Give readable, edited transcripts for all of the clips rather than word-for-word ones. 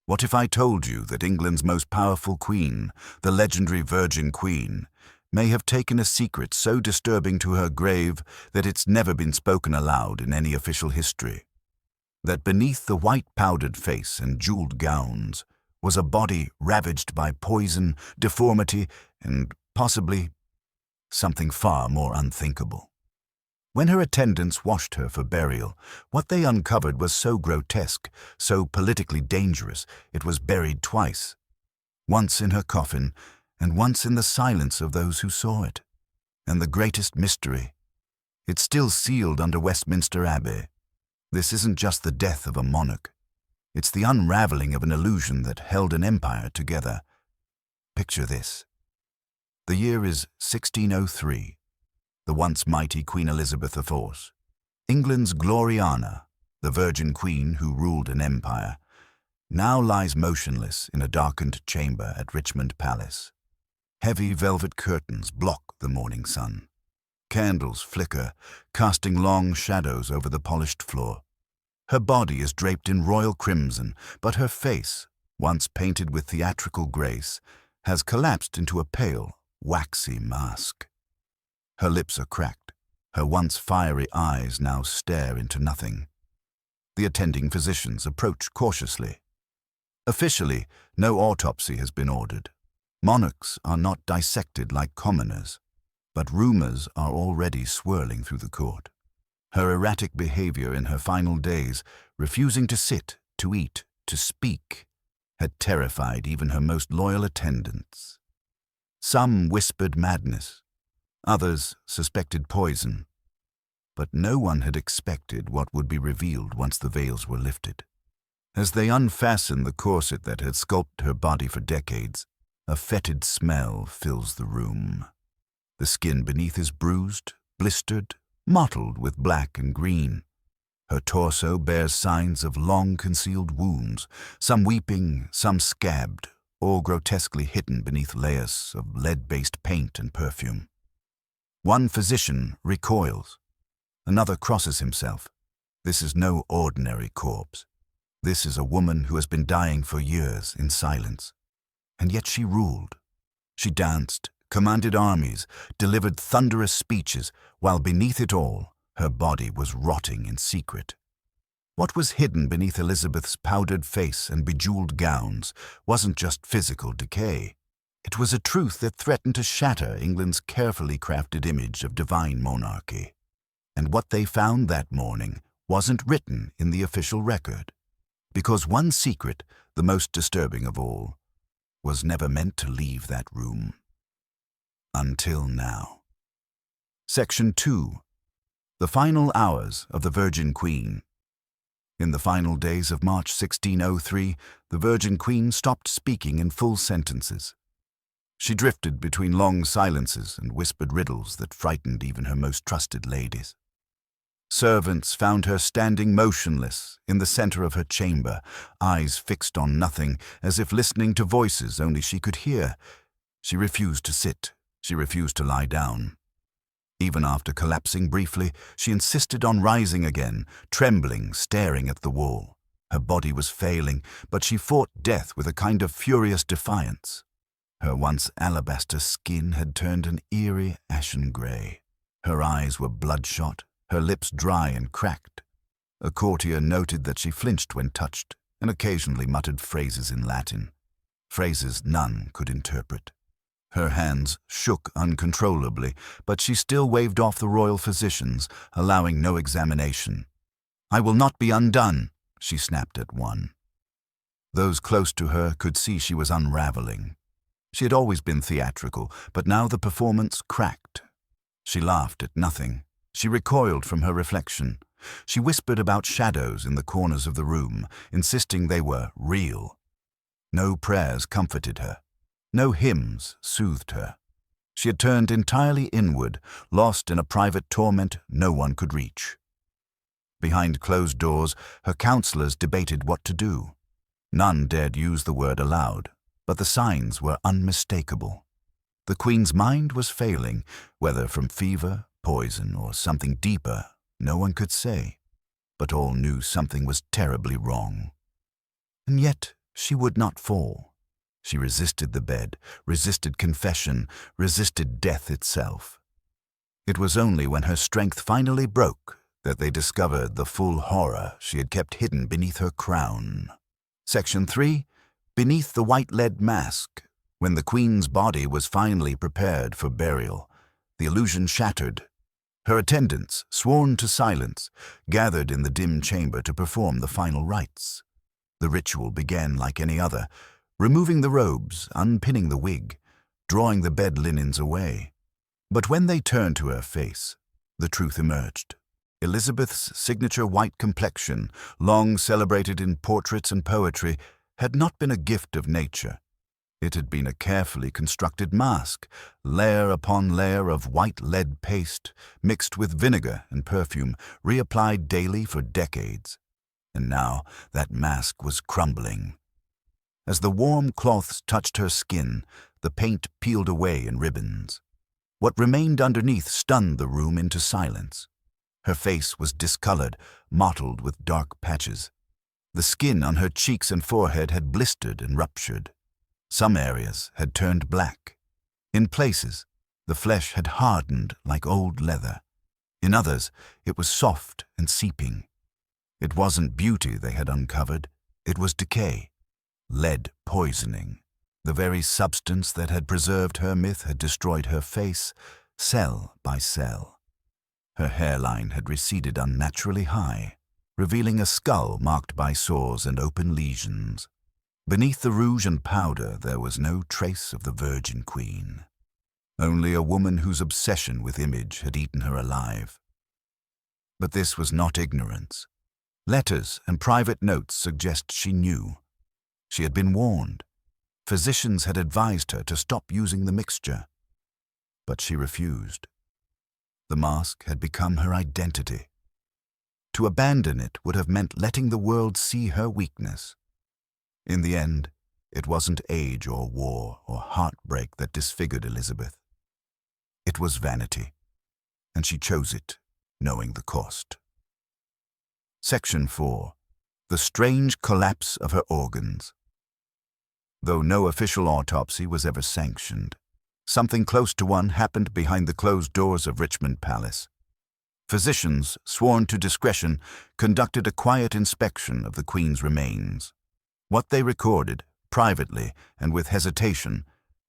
What if I told you that England's most powerful queen, the legendary Virgin Queen, may have taken a secret so disturbing to her grave that it's never been spoken aloud in any official history? That beneath the white powdered face and jeweled gowns was a body ravaged by poison, deformity, and possibly something far more unthinkable. When her attendants washed her for burial, what they uncovered was so grotesque, so politically dangerous, it was buried twice. Once in her coffin, and once in the silence of those who saw it. And the greatest mystery, it's still sealed under Westminster Abbey. This isn't just the death of a monarch. It's the unraveling of an illusion that held an empire together. Picture this. The year is 1603. The once mighty Queen Elizabeth IV, England's Gloriana, the Virgin Queen who ruled an empire, now lies motionless in a darkened chamber at Richmond Palace. Heavy velvet curtains block the morning sun. Candles flicker, casting long shadows over the polished floor. Her body is draped in royal crimson, but her face, once painted with theatrical grace, has collapsed into a pale, waxy mask. Her lips are cracked. Her once fiery eyes now stare into nothing. The attending physicians approach cautiously. Officially, no autopsy has been ordered. Monarchs are not dissected like commoners, but rumors are already swirling through the court. Her erratic behavior in her final days, refusing to sit, to eat, to speak, had terrified even her most loyal attendants. Some whispered madness. Others suspected poison, but no one had expected what would be revealed once the veils were lifted. As they unfastened the corset that had sculpted her body for decades, a fetid smell fills the room. The skin beneath is bruised, blistered, mottled with black and green. Her torso bears signs of long-concealed wounds, some weeping, some scabbed, all grotesquely hidden beneath layers of lead-based paint and perfume. One physician recoils. Another crosses himself. This is no ordinary corpse. This is a woman who has been dying for years in silence. And yet she ruled. She danced, commanded armies, delivered thunderous speeches, while beneath it all, her body was rotting in secret. What was hidden beneath Elizabeth's powdered face and bejeweled gowns wasn't just physical decay. It was a truth that threatened to shatter England's carefully crafted image of divine monarchy. And what they found that morning wasn't written in the official record, because one secret, the most disturbing of all, was never meant to leave that room. Until now. Section 2. The final hours of the Virgin Queen. In the final days of March 1603, the Virgin Queen stopped speaking in full sentences. She drifted between long silences and whispered riddles that frightened even her most trusted ladies. Servants found her standing motionless in the center of her chamber, eyes fixed on nothing, as if listening to voices only she could hear. She refused to sit. She refused to lie down. Even after collapsing briefly, she insisted on rising again, trembling, staring at the wall. Her body was failing, but she fought death with a kind of furious defiance. Her once alabaster skin had turned an eerie ashen gray. Her eyes were bloodshot, her lips dry and cracked. A courtier noted that she flinched when touched and occasionally muttered phrases in Latin, phrases none could interpret. Her hands shook uncontrollably, but she still waved off the royal physicians, allowing no examination. "I will not be undone," she snapped at one. Those close to her could see she was unraveling. She had always been theatrical, but now the performance cracked. She laughed at nothing. She recoiled from her reflection. She whispered about shadows in the corners of the room, insisting they were real. No prayers comforted her. No hymns soothed her. She had turned entirely inward, lost in a private torment no one could reach. Behind closed doors, her counselors debated what to do. None dared use the word aloud, but the signs were unmistakable. The Queen's mind was failing, whether from fever, poison, or something deeper, no one could say. But all knew something was terribly wrong. And yet, She would not fall. She resisted the bed, resisted confession, resisted death itself. It was only when her strength finally broke that they discovered the full horror she had kept hidden beneath her crown. Section 3. Beneath the white lead mask. When the Queen's body was finally prepared for burial, the illusion shattered. Her attendants, sworn to silence, gathered in the dim chamber to perform the final rites. The ritual began like any other, removing the robes, unpinning the wig, drawing the bed linens away. But when they turned to her face, the truth emerged. Elizabeth's signature white complexion, long celebrated in portraits and poetry, had not been a gift of nature. It had been a carefully constructed mask, layer upon layer of white lead paste, mixed with vinegar and perfume, reapplied daily for decades. And now that mask was crumbling. As the warm cloths touched her skin, the paint peeled away in ribbons. What remained underneath stunned the room into silence. Her face was discolored, mottled with dark patches. The skin on her cheeks and forehead had blistered and ruptured. Some areas had turned black. In places, the flesh had hardened like old leather. In others, it was soft and seeping. It wasn't beauty they had uncovered, it was decay. Lead poisoning. The very substance that had preserved her myth had destroyed her face, cell by cell. Her hairline had receded unnaturally high, revealing a skull marked by sores and open lesions. Beneath the rouge and powder there was no trace of the Virgin Queen. Only a woman whose obsession with image had eaten her alive. But this was not ignorance. Letters and private notes suggest she knew. She had been warned. Physicians had advised her to stop using the mixture. But she refused. The mask had become her identity. To abandon it would have meant letting the world see her weakness. In the end, it wasn't age or war or heartbreak that disfigured Elizabeth. It was vanity, and she chose it, knowing the cost. Section 4. The strange collapse of her organs. Though no official autopsy was ever sanctioned, something close to one happened behind the closed doors of Richmond Palace. Physicians, sworn to discretion, conducted a quiet inspection of the Queen's remains. What they recorded, privately and with hesitation,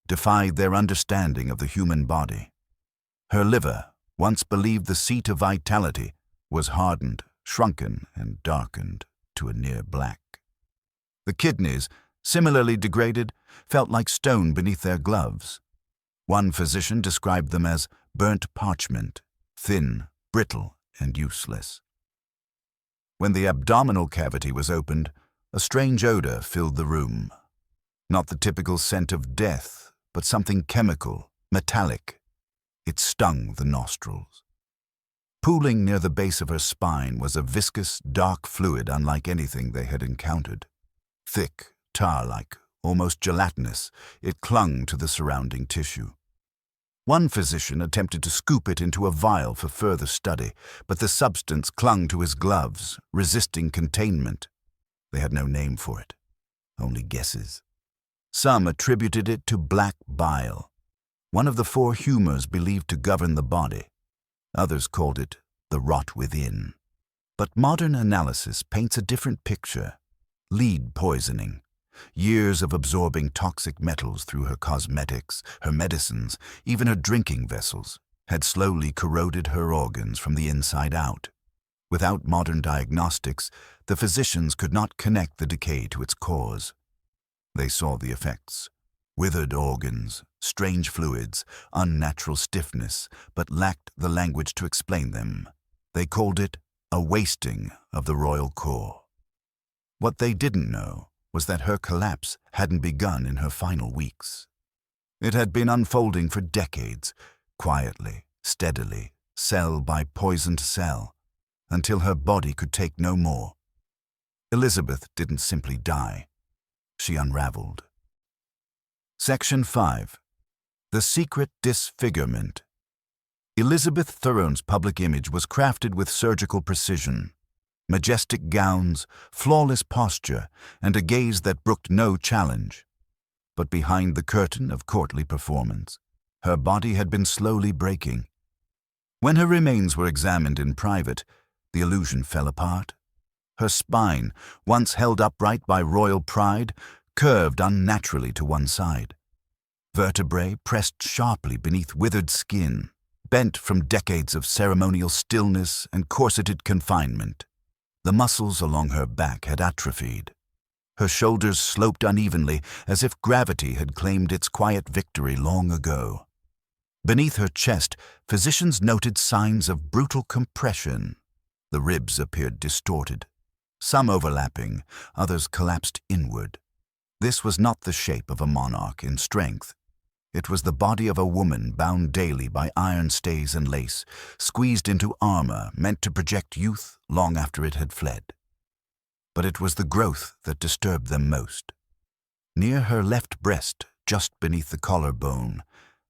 defied their understanding of the human body. Her liver, once believed the seat of vitality, was hardened, shrunken, and darkened to a near black. The kidneys, similarly degraded, felt like stone beneath their gloves. One physician described them as burnt parchment, thin, brittle, and useless. When the abdominal cavity was opened, a strange odor filled the room. Not the typical scent of death, but something chemical, metallic. It stung the nostrils. Pooling near the base of her spine was a viscous, dark fluid unlike anything they had encountered. Thick, tar-like, almost gelatinous, it clung to the surrounding tissue. One physician attempted to scoop it into a vial for further study, but the substance clung to his gloves, resisting containment. They had no name for it, only guesses. Some attributed it to black bile, one of the 4 humors believed to govern the body. Others called it the rot within. But modern analysis paints a different picture. Lead poisoning. Years of absorbing toxic metals through her cosmetics, her medicines, even her drinking vessels, had slowly corroded her organs from the inside out. Without modern diagnostics, the physicians could not connect the decay to its cause. They saw the effects: withered organs, strange fluids, unnatural stiffness, but lacked the language to explain them. They called it a wasting of the royal core. What they didn't know was that her collapse hadn't begun in her final weeks. It had been unfolding for decades, quietly, steadily, cell by poisoned cell, until her body could take no more. Elizabeth didn't simply die. She unraveled. Section 5. The Secret Disfigurement. Elizabeth Thurone's public image was crafted with surgical precision. majestic gowns, flawless posture, and a gaze that brooked no challenge. But behind the curtain of courtly performance, her body had been slowly breaking. When her remains were examined in private, the illusion fell apart. Her spine, once held upright by royal pride, curved unnaturally to one side. Vertebrae pressed sharply beneath withered skin, bent from decades of ceremonial stillness and corseted confinement. The muscles along her back had atrophied. Her shoulders sloped unevenly, as if gravity had claimed its quiet victory long ago. Beneath her chest, physicians noted signs of brutal compression. The ribs appeared distorted, some overlapping, others collapsed inward. This was not the shape of a monarch in strength. It was the body of a woman bound daily by iron stays and lace, squeezed into armor meant to project youth long after it had fled. But it was the growth that disturbed them most. Near her left breast, just beneath the collarbone,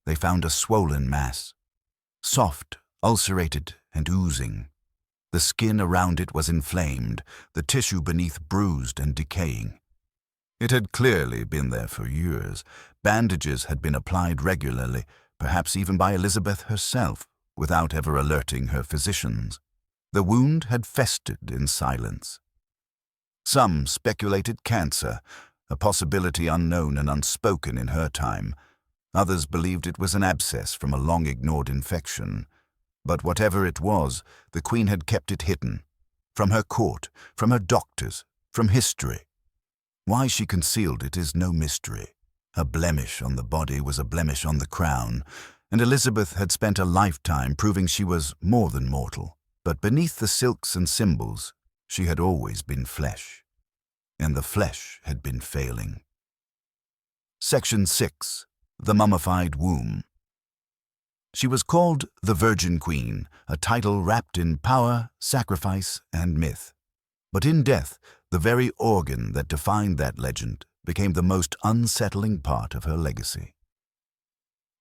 they found a swollen mass, soft, ulcerated, and oozing. The skin around it was inflamed, the tissue beneath bruised and decaying. It had clearly been there for years. Bandages had been applied regularly, perhaps even by Elizabeth herself, without ever alerting her physicians. The wound had festered in silence. Some speculated cancer, a possibility unknown and unspoken in her time. Others believed it was an abscess from a long-ignored infection. But whatever it was, the Queen had kept it hidden. From her court, from her doctors, from history. Why she concealed it is no mystery. A blemish on the body was a blemish on the crown, and Elizabeth had spent a lifetime proving she was more than mortal. But beneath the silks and symbols, she had always been flesh. And the flesh had been failing. Section 6. The Mummified Womb. She was called the Virgin Queen, a title wrapped in power, sacrifice, and myth. But in death, the very organ that defined that legend became the most unsettling part of her legacy.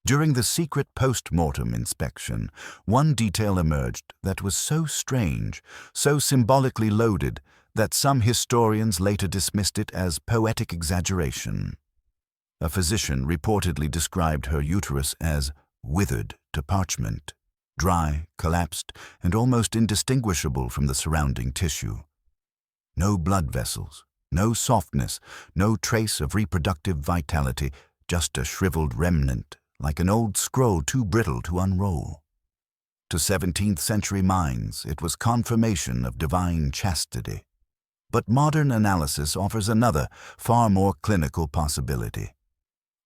During the secret post-mortem inspection, one detail emerged that was so strange, so symbolically loaded, that some historians later dismissed it as poetic exaggeration. A physician reportedly described her uterus as withered to parchment, dry, collapsed, and almost indistinguishable from the surrounding tissue. No blood vessels, no softness, no trace of reproductive vitality, just a shriveled remnant, like an old scroll too brittle to unroll. To 17th-century minds, it was confirmation of divine chastity. But modern analysis offers another, far more clinical possibility.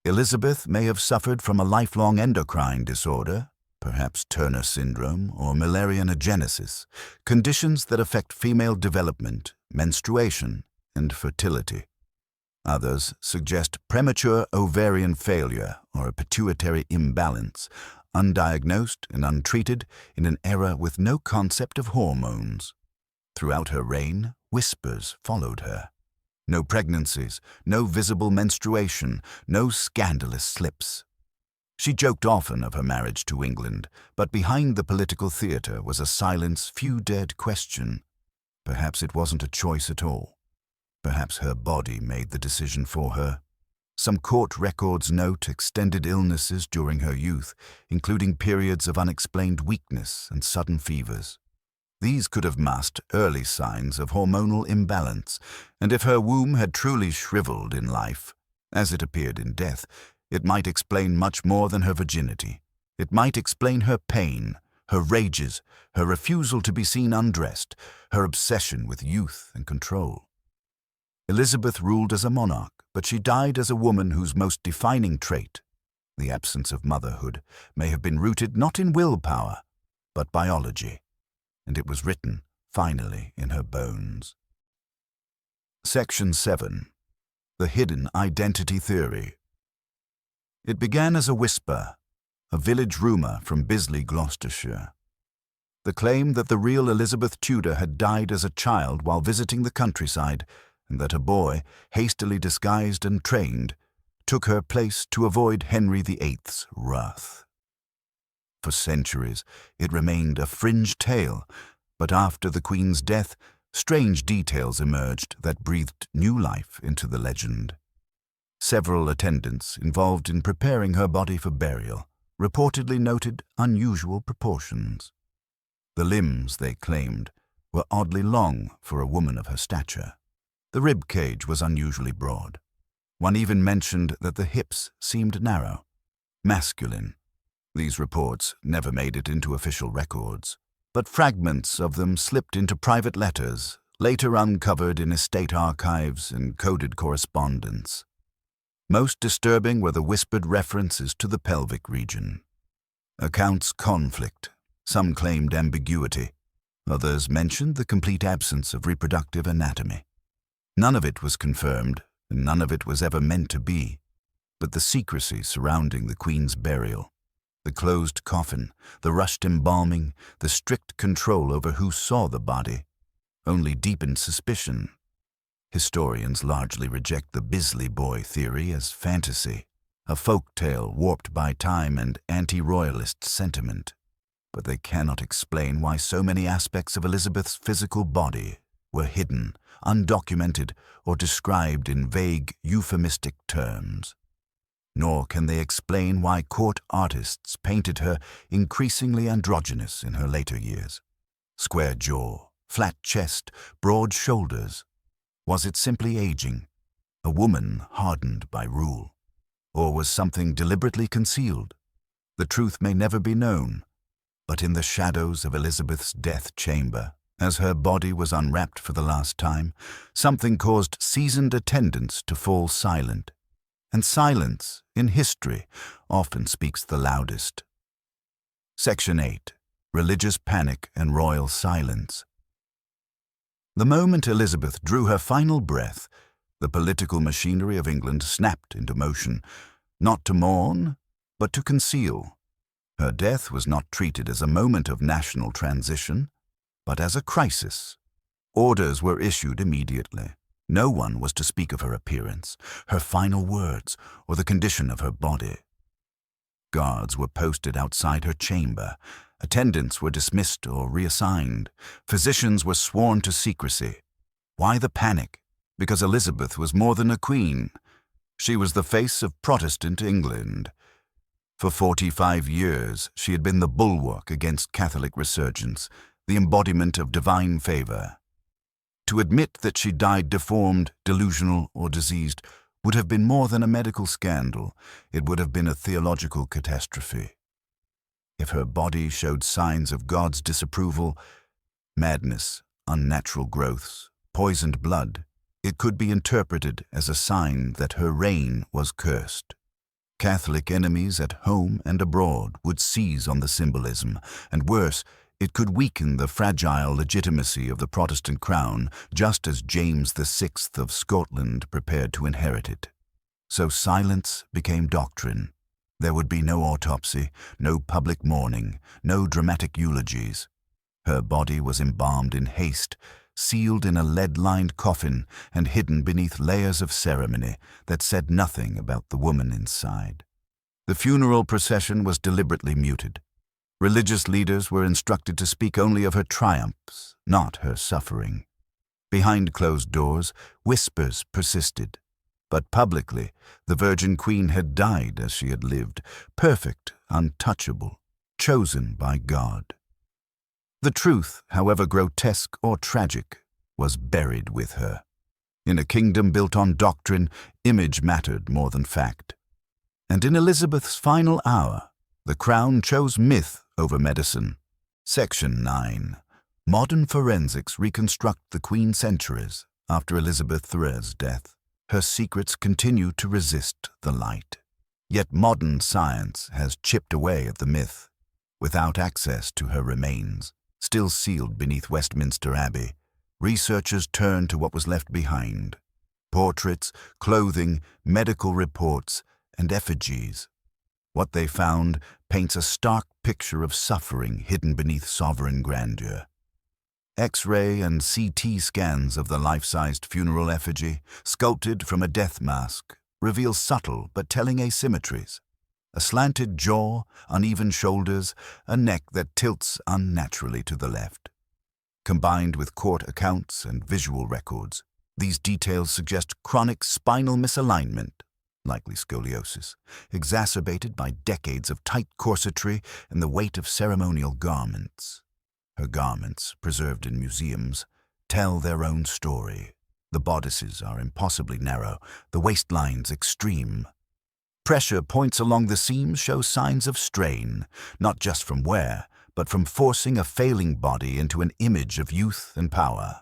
Elizabeth may have suffered from a lifelong endocrine disorder, perhaps Turner syndrome or malarianogenesis, conditions that affect female development, menstruation, and fertility. Others suggest premature ovarian failure or a pituitary imbalance, undiagnosed and untreated in an era with no concept of hormones. Throughout her reign, whispers followed her. No pregnancies, no visible menstruation, no scandalous slips. She joked often of her marriage to England, but behind the political theatre was a silence few dared question. Perhaps it wasn't a choice at all. Perhaps her body made the decision for her. Some court records note extended illnesses during her youth, including periods of unexplained weakness and sudden fevers. These could have masked early signs of hormonal imbalance, and if her womb had truly shriveled in life, as it appeared in death, it might explain much more than her virginity. It might explain her pain, her rages, her refusal to be seen undressed, her obsession with youth and control. Elizabeth ruled as a monarch, but she died as a woman whose most defining trait, the absence of motherhood, may have been rooted not in willpower, but biology. And it was written, finally, in her bones. Section 7. The Hidden Identity Theory. It began as a whisper, a village rumour from Bisley, Gloucestershire. The claim that the real Elizabeth Tudor had died as a child while visiting the countryside, and that a boy, hastily disguised and trained, took her place to avoid Henry VIII's wrath. For centuries, it remained a fringe tale, but after the Queen's death, strange details emerged that breathed new life into the legend. Several attendants involved in preparing her body for burial reportedly noted unusual proportions. The limbs, they claimed, were oddly long for a woman of her stature. The rib cage was unusually broad. One even mentioned that the hips seemed narrow, masculine. These reports never made it into official records, but fragments of them slipped into private letters, later uncovered in estate archives and coded correspondence. Most disturbing were the whispered references to the pelvic region. Accounts conflict. Some claimed ambiguity. Others mentioned the complete absence of reproductive anatomy. None of it was confirmed, and none of it was ever meant to be. But the secrecy surrounding the Queen's burial, the closed coffin, the rushed embalming, the strict control over who saw the body, only deepened suspicion. Historians largely reject the Bisley Boy theory as fantasy, a folk tale warped by time and anti-royalist sentiment. But they cannot explain why so many aspects of Elizabeth's physical body were hidden, undocumented, or described in vague, euphemistic terms. Nor can they explain why court artists painted her increasingly androgynous in her later years. Square jaw, flat chest, broad shoulders. Was it simply aging, a woman hardened by rule? Or was something deliberately concealed? The truth may never be known, but in the shadows of Elizabeth's death chamber, as her body was unwrapped for the last time, something caused seasoned attendants to fall silent. And silence, in history, often speaks the loudest. Section 8. Religious Panic and Royal Silence. The moment Elizabeth drew her final breath, the political machinery of England snapped into motion, not to mourn, but to conceal. Her death was not treated as a moment of national transition, but as a crisis. Orders were issued immediately. No one was to speak of her appearance, her final words, or the condition of her body. Guards were posted outside her chamber. Attendants were dismissed or reassigned. Physicians were sworn to secrecy. Why the panic? Because Elizabeth was more than a queen. She was the face of Protestant England. For 45 years, she had been the bulwark against Catholic resurgence, the embodiment of divine favor. To admit that she died deformed, delusional, or diseased would have been more than a medical scandal. It would have been a theological catastrophe. If her body showed signs of God's disapproval, madness, unnatural growths, poisoned blood, it could be interpreted as a sign that her reign was cursed. Catholic enemies at home and abroad would seize on the symbolism, and worse, it could weaken the fragile legitimacy of the Protestant crown, just as James VI of Scotland prepared to inherit it. So silence became doctrine. There would be no autopsy, no public mourning, no dramatic eulogies. Her body was embalmed in haste, sealed in a lead-lined coffin and hidden beneath layers of ceremony that said nothing about the woman inside. The funeral procession was deliberately muted. Religious leaders were instructed to speak only of her triumphs, not her suffering. Behind closed doors, whispers persisted. But publicly, the Virgin Queen had died as she had lived, perfect, untouchable, chosen by God. The truth, however grotesque or tragic, was buried with her. In a kingdom built on doctrine, image mattered more than fact. And in Elizabeth's final hour, the crown chose myth over medicine. Section 9. Modern forensics reconstruct the Queen's centuries after Elizabeth III's death. Her secrets continue to resist the light. Yet modern science has chipped away at the myth. Without access to her remains, still sealed beneath Westminster Abbey, researchers turn to what was left behind. Portraits, clothing, medical reports, and effigies. What they found paints a stark picture of suffering hidden beneath sovereign grandeur. X-ray and CT scans of the life-sized funeral effigy, sculpted from a death mask, reveal subtle but telling asymmetries. A slanted jaw, uneven shoulders, a neck that tilts unnaturally to the left. Combined with court accounts and visual records, these details suggest chronic spinal misalignment, likely scoliosis, exacerbated by decades of tight corsetry and the weight of ceremonial garments. Her garments, preserved in museums, tell their own story. The bodices are impossibly narrow, the waistlines extreme. Pressure points along the seams show signs of strain, not just from wear, but from forcing a failing body into an image of youth and power.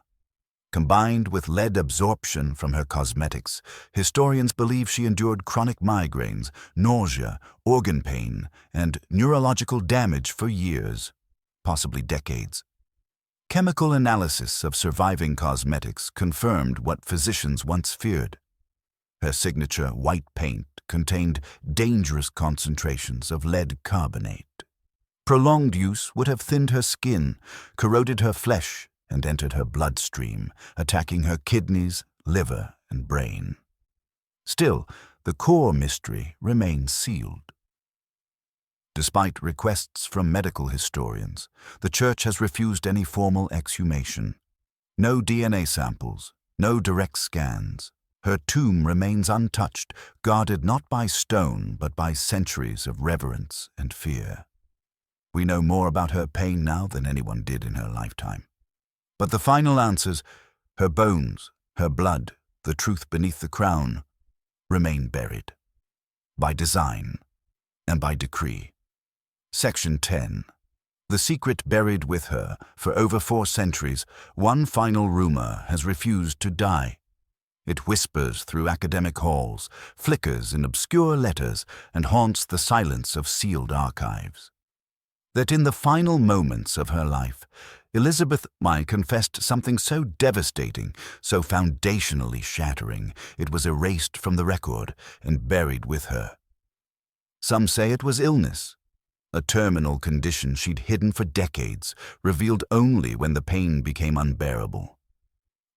Combined with lead absorption from her cosmetics, historians believe she endured chronic migraines, nausea, organ pain, and neurological damage for years, possibly decades. Chemical analysis of surviving cosmetics confirmed what physicians once feared. Her signature white paint contained dangerous concentrations of lead carbonate. Prolonged use would have thinned her skin, corroded her flesh, and entered her bloodstream, attacking her kidneys, liver, and brain. Still, the core mystery remains sealed. Despite requests from medical historians, the Church has refused any formal exhumation. No DNA samples, no direct scans. Her tomb remains untouched, guarded not by stone but by centuries of reverence and fear. We know more about her pain now than anyone did in her lifetime. But the final answers, her bones, her blood, the truth beneath the crown, remain buried. By design and by decree. Section 10. The secret buried with her for over 4 centuries, one final rumor has refused to die. It whispers through academic halls, flickers in obscure letters, and haunts the silence of sealed archives. That in the final moments of her life, Elizabeth I confessed something so devastating, so foundationally shattering, it was erased from the record and buried with her. Some say it was illness, a terminal condition she'd hidden for decades, revealed only when the pain became unbearable.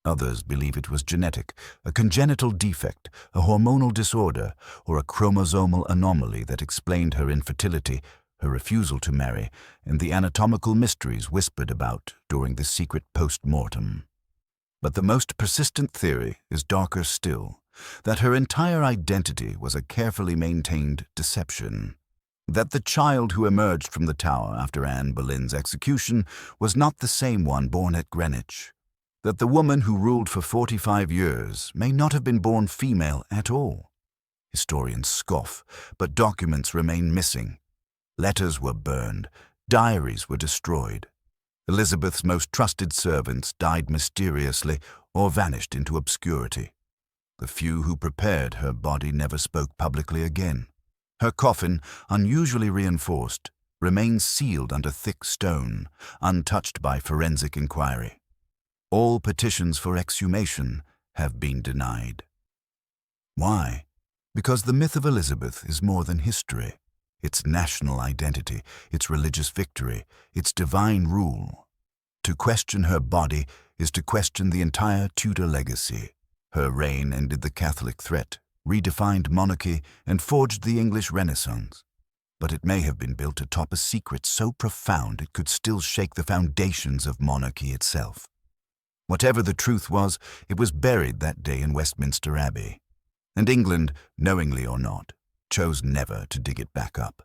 Others believe it was genetic, a congenital defect, a hormonal disorder, or a chromosomal anomaly that explained her infertility, her refusal to marry, and the anatomical mysteries whispered about during the secret post-mortem. But the most persistent theory is darker still, that her entire identity was a carefully maintained deception. That the child who emerged from the tower after Anne Boleyn's execution was not the same one born at Greenwich. That the woman who ruled for 45 years may not have been born female at all. Historians scoff, but documents remain missing. Letters were burned, diaries were destroyed. Elizabeth's most trusted servants died mysteriously or vanished into obscurity. The few who prepared her body never spoke publicly again. Her coffin, unusually reinforced, remains sealed under thick stone, untouched by forensic inquiry. All petitions for exhumation have been denied. Why? Because the myth of Elizabeth is more than history. Its national identity, its religious victory, its divine rule. To question her body is to question the entire Tudor legacy. Her reign ended the Catholic threat, redefined monarchy, and forged the English Renaissance. But it may have been built atop a secret so profound it could still shake the foundations of monarchy itself. Whatever the truth was, it was buried that day in Westminster Abbey. And England, knowingly or not, chose never to dig it back up.